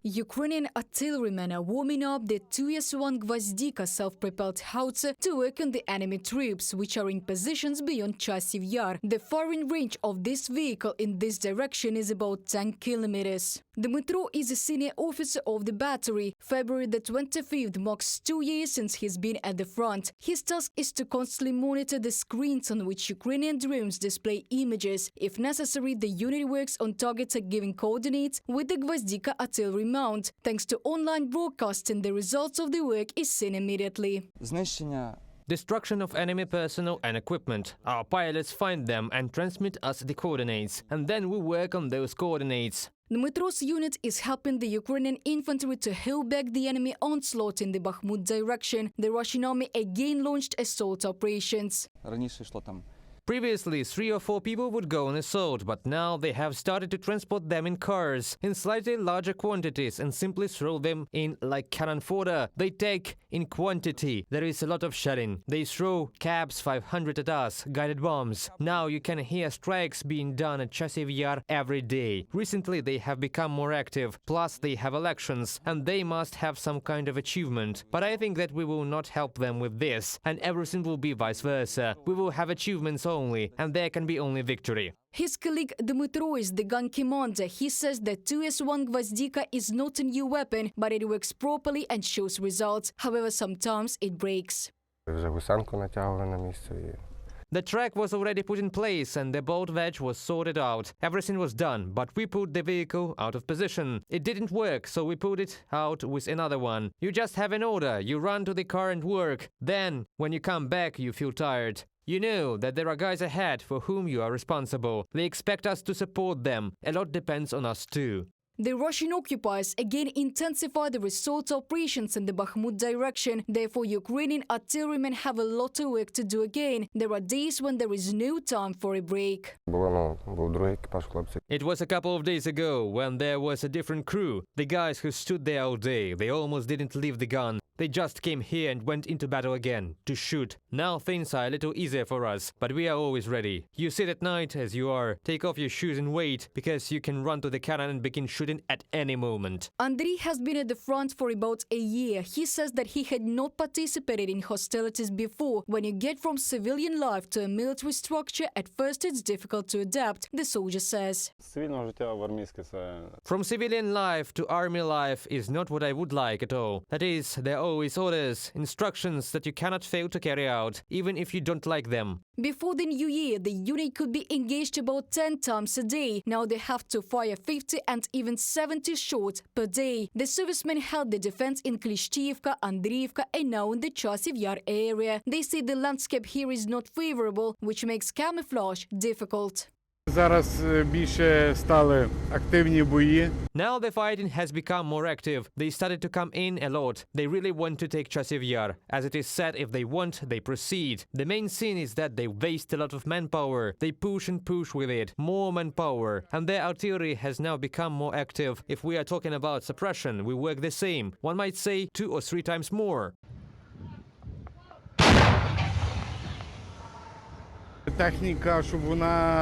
Ukrainian artillerymen are warming up the Howitzer Gvozdika self-propelled howitzer to work on the enemy troops, which are in positions beyond Chasiv Yar. The firing range of this vehicle in this direction is about 10 kilometers. Dmytro is a senior officer of the battery. February the 25th marks 2 years since he's been at the front. His task is to constantly monitor the screens on which Ukrainian drones display images. If necessary, the unit works on targets at giving coordinates with the Gvozdika artillery mount. Thanks to online broadcasting, the results of the work is seen immediately. Destruction of enemy personnel and equipment. Our pilots find them and transmit us the coordinates, and then we work on those coordinates. Dmytro's unit is helping the Ukrainian infantry to hold back the enemy onslaught in the Bakhmut direction. The Russian army again launched assault operations. Previously, 3 or 4 people would go on assault, but now they have started to transport them in cars, in slightly larger quantities, and simply throw them in like cannon fodder. They take in quantity. There is a lot of shelling. They throw cabs 500 at us, guided bombs. Now you can hear strikes being done at Chasiv Yar every day. Recently they have become more active, plus they have elections, and they must have some kind of achievement. But I think that we will not help them with this, and everything will be vice versa. We will have achievements only, and there can be only victory. His colleague Dmytro is the gun commander. He says that Howitzer Gvozdika is not a new weapon, but it works properly and shows results. However, sometimes it breaks. The track was already put in place and the bolt wedge was sorted out. Everything was done, but we put the vehicle out of position. It didn't work, so we put it out with another one. You just have an order, you run to the car and work. Then, when you come back, you feel tired. You know that there are guys ahead for whom you are responsible. They expect us to support them. A lot depends on us too. The Russian occupiers again intensify the assault operations in the Bakhmut direction. Therefore, Ukrainian artillerymen have a lot of work to do again. There are days when there is no time for a break. It was a couple of days ago when there was a different crew. The guys who stood there all day, they almost didn't leave the gun. They just came here and went into battle again, to shoot. Now things are a little easier for us, but we are always ready. You sit at night as you are, take off your shoes and wait, because you can run to the cannon and begin shooting at any moment. Andriy has been at the front for about a year. He says that he had not participated in hostilities before. When you get from civilian life to a military structure, at first it's difficult to adapt, the soldier says. From civilian life to army life is not what I would like at all. That is, there are always orders, instructions that you cannot fail to carry out, even if you don't like them. Before the new year, the unit could be engaged about 10 times a day. Now they have to fire 50 and even 70 shots per day. The servicemen held the defense in Klishchiivka, Andriivka and now in the Chasiv Yar area. They say the landscape here is not favorable, which makes camouflage difficult. Now the fighting has become more active. They started to come in a lot. They really want to take Chasiv Yar. As it is said, if they want, they proceed. The main thing is that they waste a lot of manpower. They push and push with it. More manpower. And their artillery has now become more active. If we are talking about suppression, we work the same. One might say 2 or 3 times more.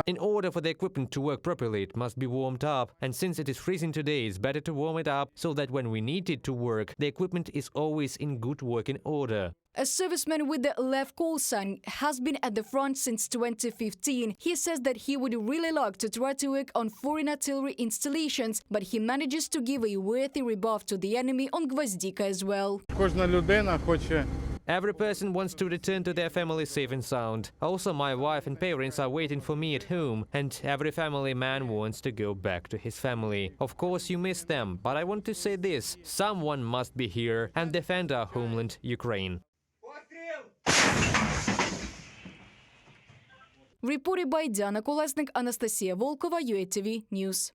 In order for the equipment to work properly, it must be warmed up. And since it is freezing today, it's better to warm it up so that when we need it to work, the equipment is always in good working order. A serviceman with the Lev call sign has been at the front since 2015. He says that he would really like to try to work on foreign artillery installations, but he manages to give a worthy rebuff to the enemy on Gvozdika as well. Every person wants to return to their family safe and sound. Also, my wife and parents are waiting for me at home, and every family man wants to go back to his family. Of course, you miss them, but I want to say this: someone must be here and defend our homeland, Ukraine. Reported by Diana Kolesnik, Anastasia Volkova, UATV News.